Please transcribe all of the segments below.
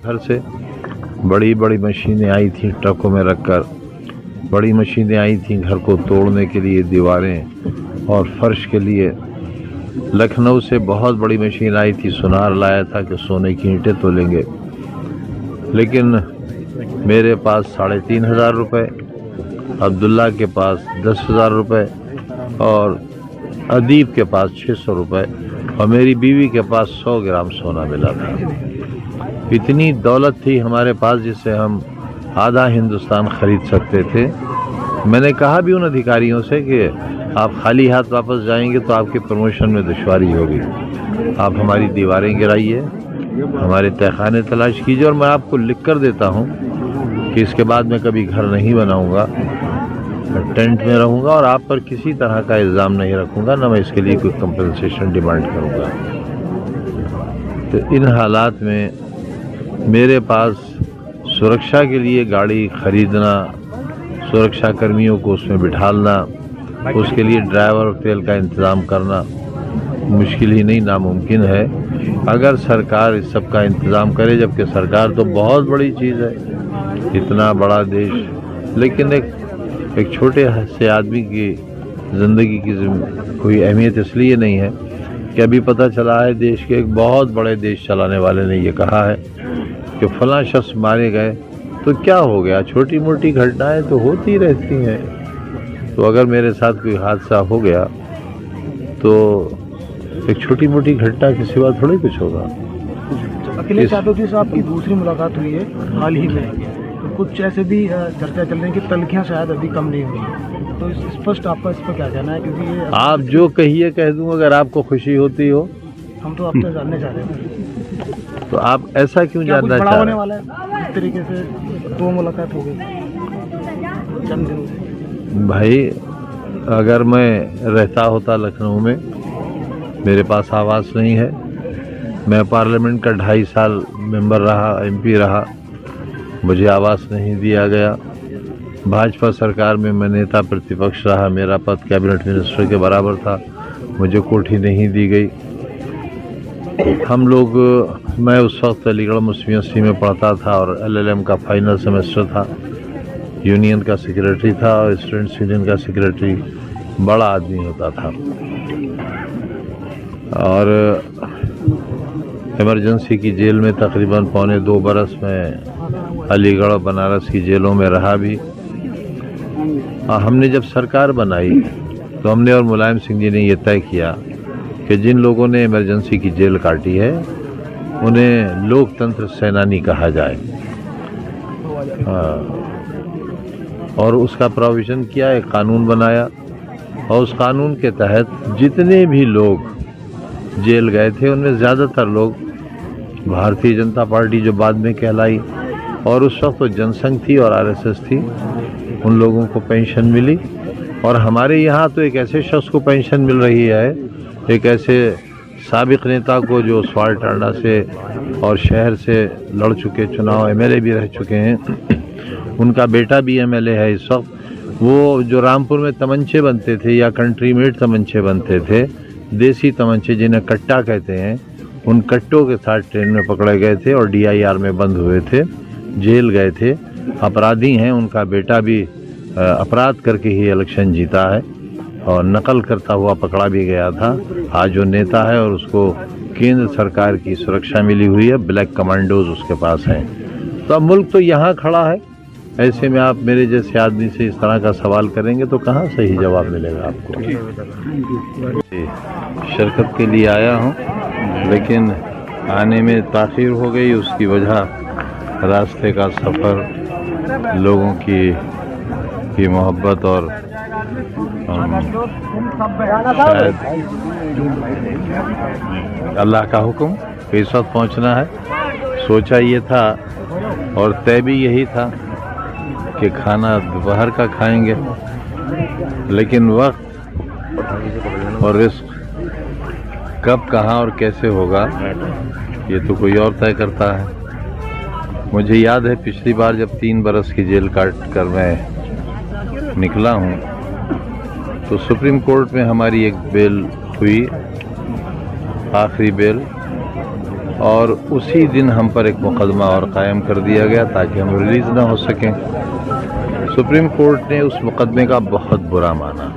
घर से बड़ी बड़ी मशीनें आई थी ट्रकों में रखकर, बड़ी मशीनें आई थी घर को तोड़ने के लिए, दीवारें और फर्श के लिए। लखनऊ से बहुत बड़ी मशीन आई थी, सुनार लाया था कि सोने की ईंटें तोलेंगे, लेकिन मेरे पास 3,500 रुपये, अब्दुल्ला के पास 10,000 रुपये और अदीब के पास 600 रुपये और मेरी बीवी के पास 100 ग्राम सोना मिला था। इतनी दौलत थी हमारे पास जिससे हम आधा हिंदुस्तान खरीद सकते थे। मैंने कहा भी उन अधिकारियों से कि आप खाली हाथ वापस जाएंगे तो आपके प्रमोशन में दुश्वारी होगी, आप हमारी दीवारें गिराइए, हमारे तहखाने तलाश कीजिए और मैं आपको लिख कर देता हूँ कि इसके बाद मैं कभी घर नहीं बनाऊँगा, टेंट में रहूँगा और आप पर किसी तरह का इल्ज़ाम नहीं रखूँगा, ना मैं इसके लिए कोई कंपनसेशन डिमांड करूँगा। तो इन हालात में मेरे पास सुरक्षा के लिए गाड़ी खरीदना, सुरक्षा कर्मियों को उसमें बिठालना, उसके लिए ड्राइवर और तेल का इंतज़ाम करना मुश्किल ही नहीं नामुमकिन है अगर सरकार इस सब का इंतज़ाम करे। जबकि सरकार तो बहुत बड़ी चीज़ है, इतना बड़ा देश, लेकिन एक छोटे से आदमी की ज़िंदगी की कोई अहमियत इसलिए नहीं है कि अभी पता चला है देश के एक बहुत बड़े देश चलाने वाले ने ये कहा है कि फलां शख्स मारे गए तो क्या हो गया, छोटी मोटी घटनाएं तो होती रहती हैं। तो अगर मेरे साथ कोई हादसा हो गया तो एक छोटी मोटी घटना के सिवा थोड़ी कुछ होगा। अखिलेश यादव जी से आपकी दूसरी मुलाकात हुई है हाल ही में, तो कुछ ऐसे भी चर्चा चल रही है कि तलखियां शायद अभी कम नहीं हुई, तो स्पष्ट आपका इस पर क्या कहना है? क्योंकि ये आप जो कहिए कह दूं, अगर आपको खुशी होती हो। हम तो आपसे जानना चाह रहे हैं तो आप ऐसा क्यों जानना चाह रहे हैं? वाला है इस तरीके से 2 मुलाकात हो गई चंद दिनों से। भाई अगर मैं रहता होता लखनऊ में, मेरे पास आवास नहीं है, मैं पार्लियामेंट का 2.5 साल मेंबर रहा, एमपी रहा, मुझे आवास नहीं दिया गया। भाजपा सरकार में मैं नेता प्रतिपक्ष रहा, मेरा पद कैबिनेट मिनिस्टर के बराबर था, मुझे कोठी नहीं दी गई। हम लोग, मैं उस वक्त अलीगढ़ मुस्लिम यूनिवर्सिटी में पढ़ता था और LLM का फाइनल सेमेस्टर था, यूनियन का सेक्रेटरी था और स्टूडेंट्स यूनियन का सेक्रेटरी बड़ा आदमी होता था। और इमरजेंसी की जेल में तकरीबन 1.25 बरस में अलीगढ़ और बनारस की जेलों में रहा भी। हमने जब सरकार बनाई तो हमने और मुलायम सिंह जी ने ये तय किया कि जिन लोगों ने इमरजेंसी की जेल काटी है उन्हें लोकतंत्र सेनानी कहा जाए। और उसका प्रोविज़न किया, एक कानून बनाया और उस कानून के तहत जितने भी लोग जेल गए थे उनमें ज़्यादातर लोग भारतीय जनता पार्टी जो बाद में कहलाई, और उस वक्त तो जनसंघ थी और RSS थी, उन लोगों को पेंशन मिली। और हमारे यहाँ तो एक ऐसे शख्स को पेंशन मिल रही है, एक ऐसे साबिक नेता को जो स्वाल टांडा से और शहर से लड़ चुके, चुनाव MLA भी रह चुके हैं, उनका बेटा भी MLA है इस वक्त। वो जो रामपुर में तमंचे बनते थे या कंट्री मेड तमंचे बनते थे, देसी तमंचे जिन्हें कट्टा कहते हैं, उन कट्टों के साथ ट्रेन में पकड़े गए थे और DIR में बंद हुए थे, जेल गए थे, अपराधी हैं। उनका बेटा भी अपराध करके ही इलेक्शन जीता है और नकल करता हुआ पकड़ा भी गया था। आज जो नेता है और उसको केंद्र सरकार की सुरक्षा मिली हुई है, ब्लैक कमांडोज उसके पास हैं। तो अब मुल्क तो यहाँ खड़ा है, ऐसे में आप मेरे जैसे आदमी से इस तरह का सवाल करेंगे तो कहाँ सही जवाब मिलेगा आपको। शिरकत के लिए आया हूँ, लेकिन आने में ताख़ीर हो गई। उसकी वजह रास्ते का सफ़र, लोगों की मोहब्बत और शायद अल्लाह का हुक्म कि इस वक्त पहुँचना है। सोचा ये था और तय भी यही था कि खाना दोपहर का खाएंगे, लेकिन वक्त और रिस्क कब, कहाँ और कैसे होगा ये तो कोई और तय करता है। मुझे याद है पिछली बार जब 3 बरस की जेल काट कर मैं निकला हूँ तो सुप्रीम कोर्ट में हमारी एक बेल हुई, आखिरी बेल, और उसी दिन हम पर एक मुकदमा और कायम कर दिया गया ताकि हम रिलीज़ ना हो सकें। सुप्रीम कोर्ट ने उस मुकदमे का बहुत बुरा माना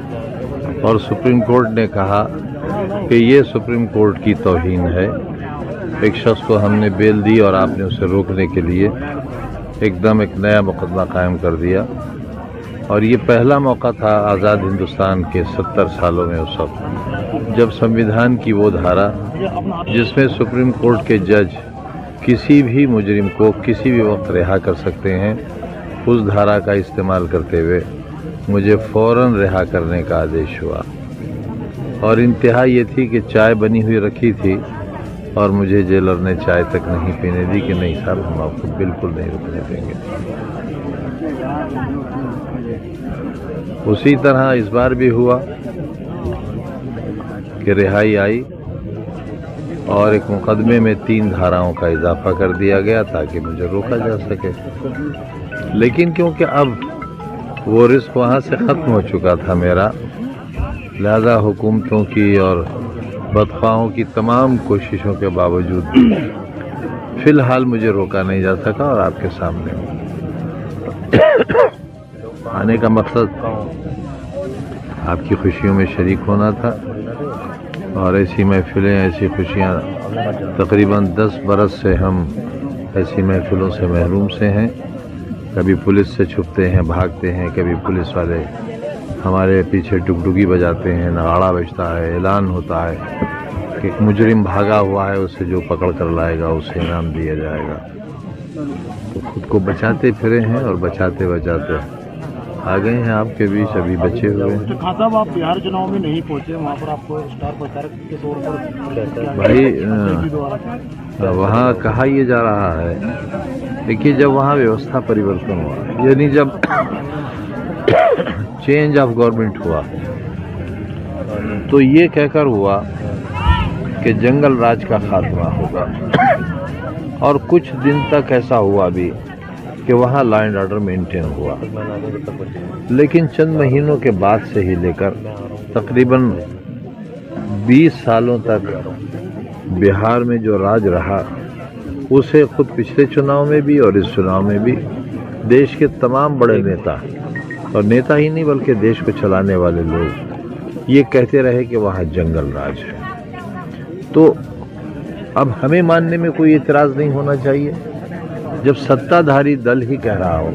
और सुप्रीम कोर्ट ने कहा कि ये सुप्रीम कोर्ट की तौहीन है। एक शख्स को हमने बेल दी और आपने उसे रोकने के लिए एकदम एक नया मुकदमा कायम कर दिया। और ये पहला मौका था आज़ाद हिंदुस्तान के 70 सालों में उस वक्त जब संविधान की वो धारा जिसमें सुप्रीम कोर्ट के जज किसी भी मुजरिम को किसी भी वक्त रिहा कर सकते हैं, उस धारा का इस्तेमाल करते हुए मुझे फ़ौरन रिहा करने का आदेश हुआ। और इंतहा ये थी कि चाय बनी हुई रखी थी और मुझे जेलर ने चाय तक नहीं पीने दी कि नहीं साहब, हम आपको बिल्कुल नहीं रुकने देंगे। उसी तरह इस बार भी हुआ कि रिहाई आई और एक मुकदमे में 3 धाराओं का इजाफा कर दिया गया ताकि मुझे रोका जा सके। लेकिन क्योंकि अब वो रिस्क वहाँ से ख़त्म हो चुका था मेरा, लिहाजा हुकूमतों की और बदख्वाहों की तमाम कोशिशों के बावजूद फ़िलहाल मुझे रोका नहीं जा सका और आपके सामने आने का मकसद आपकी खुशियों में शरीक होना था। और ऐसी महफ़िलें, ऐसी खुशियाँ, तकरीबन 10 बरस से हम ऐसी महफ़िलों से महरूम से हैं। कभी पुलिस से छुपते हैं, भागते हैं, कभी पुलिस वाले हमारे पीछे डुगडुगी बजाते हैं, नगाड़ा बजता है, ऐलान होता है कि एक मुजरिम भागा हुआ है, उसे जो पकड़ कर लाएगा उसे इनाम दिया जाएगा। तो खुद को बचाते फिरे हैं और बचाते बचाते आ गए हैं आपके बीच, अभी बचे हुए हैं। खान साहब, आप बिहार चुनाव में नहीं पहुंचे, वहाँ पर आपको स्टार प्रचारक के तौर पर भाई वहाँ कहा यह जा रहा है, देखिए जब वहाँ व्यवस्था परिवर्तन हुआ, यानी जब चेंज ऑफ गवर्नमेंट हुआ, तो ये कहकर हुआ कि जंगल राज का खात्मा होगा। और कुछ दिन तक ऐसा हुआ भी कि वहाँ लॉ एंड ऑर्डर मेंटेन हुआ। लेकिन चंद महीनों के बाद से ही लेकर तकरीबन 20 सालों तक बिहार में जो राज रहा, उसे खुद पिछले चुनाव में भी और इस चुनाव में भी देश के तमाम बड़े नेता, और नेता ही नहीं बल्कि देश को चलाने वाले लोग ये कहते रहे कि वहाँ जंगल राज है। तो अब हमें मानने में कोई इतराज़ नहीं होना चाहिए जब सत्ताधारी दल ही कह रहा हो,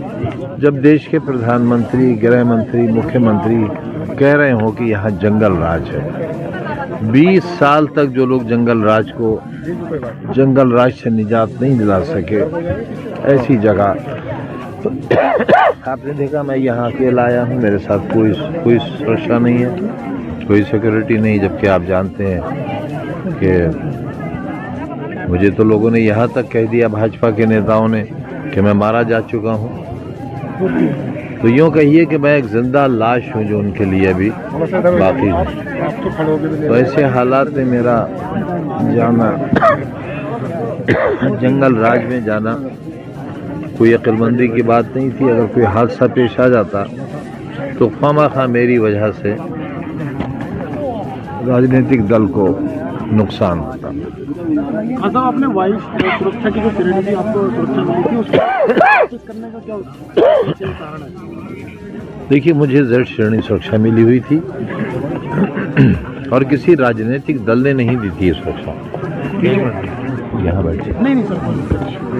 जब देश के प्रधानमंत्री, गृह मंत्री, मुख्यमंत्री कह रहे हो कि यहाँ जंगल राज है। 20 साल तक जो लोग जंगल राज से निजात नहीं दिला सके, ऐसी जगह तो आपने देखा मैं यहाँ अकेला आया हूँ, मेरे साथ कोई सुरक्षा नहीं है, कोई सिक्योरिटी नहीं, जबकि आप जानते हैं कि मुझे तो लोगों ने यहाँ तक कह दिया, भाजपा के नेताओं ने, कि मैं मारा जा चुका हूँ। तो यूँ कहिए कि मैं एक जिंदा लाश हूँ जो उनके लिए भी बाकी है। तो ऐसे हालात में मेरा जाना, जंगल राज में जाना कोई अक्लमंदी की बात नहीं थी। अगर कोई हादसा पेश आ जाता तो खामखा मेरी वजह से राजनीतिक दल को नुकसान होता। मतलब आपने वायु सुरक्षा की जो पीरियड थी, आपको सुरक्षा मिली थी, उसको वापस करने का क्या कारण है? देखिए, मुझे Z श्रेणी सुरक्षा मिली हुई थी और किसी राजनीतिक दल ने नहीं दी थी ये सुरक्षा। यहाँ बैठे नहीं सर,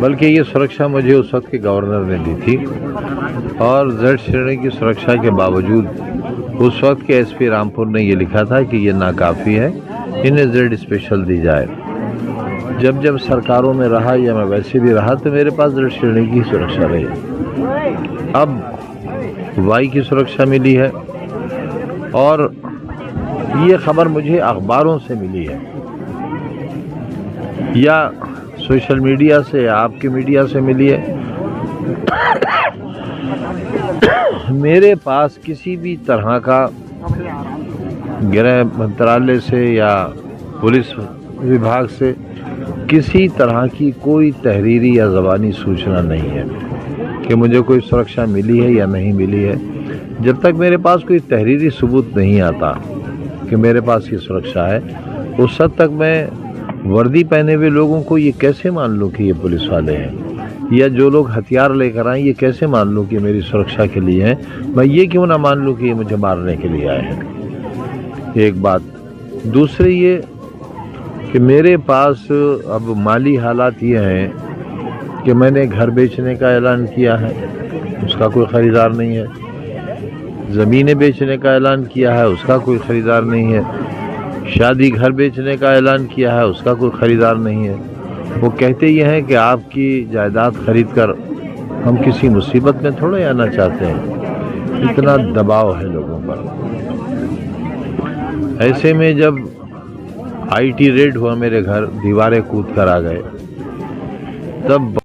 बल्कि ये सुरक्षा मुझे उस वक्त के गवर्नर ने दी थी। और Z श्रेणी की सुरक्षा के बावजूद उस वक्त के SP रामपुर ने ये लिखा था कि ये नाकाफ़ी है, इन्हें Z स्पेशल दी जाए। जब जब सरकारों में रहा या मैं वैसे भी रहा तो मेरे पास Z श्रेणी की सुरक्षा रही। अब Y की सुरक्षा मिली है और ये खबर मुझे अखबारों से मिली है या सोशल मीडिया से या आपके मीडिया से मिली है। मेरे पास किसी भी तरह का गृह मंत्रालय से या पुलिस विभाग से किसी तरह की कोई तहरीरी या ज़बानी सूचना नहीं है कि मुझे कोई सुरक्षा मिली है या नहीं मिली है। जब तक मेरे पास कोई तहरीरी सबूत नहीं आता कि मेरे पास ये सुरक्षा है, उस हद तक मैं वर्दी पहने हुए लोगों को ये कैसे मान लूं कि ये पुलिस वाले हैं, या जो लोग हथियार लेकर आए ये कैसे मान लूं कि मेरी सुरक्षा के लिए हैं। मैं ये क्यों ना मान लूं कि ये मुझे मारने के लिए आए हैं। एक बात। दूसरी ये कि मेरे पास अब माली हालात ये हैं कि मैंने घर बेचने का ऐलान किया है, उसका कोई ख़रीदार नहीं है। ज़मीनें बेचने का ऐलान किया है, उसका कोई ख़रीदार नहीं है। शादी घर बेचने का ऐलान किया है, उसका कोई ख़रीदार नहीं है। वो कहते ये हैं कि आपकी जायदाद खरीद कर हम किसी मुसीबत में थोड़े आना चाहते हैं। इतना दबाव है लोगों पर। ऐसे में जब IT रेड हुआ मेरे घर, दीवारें कूद कर आ गए, तब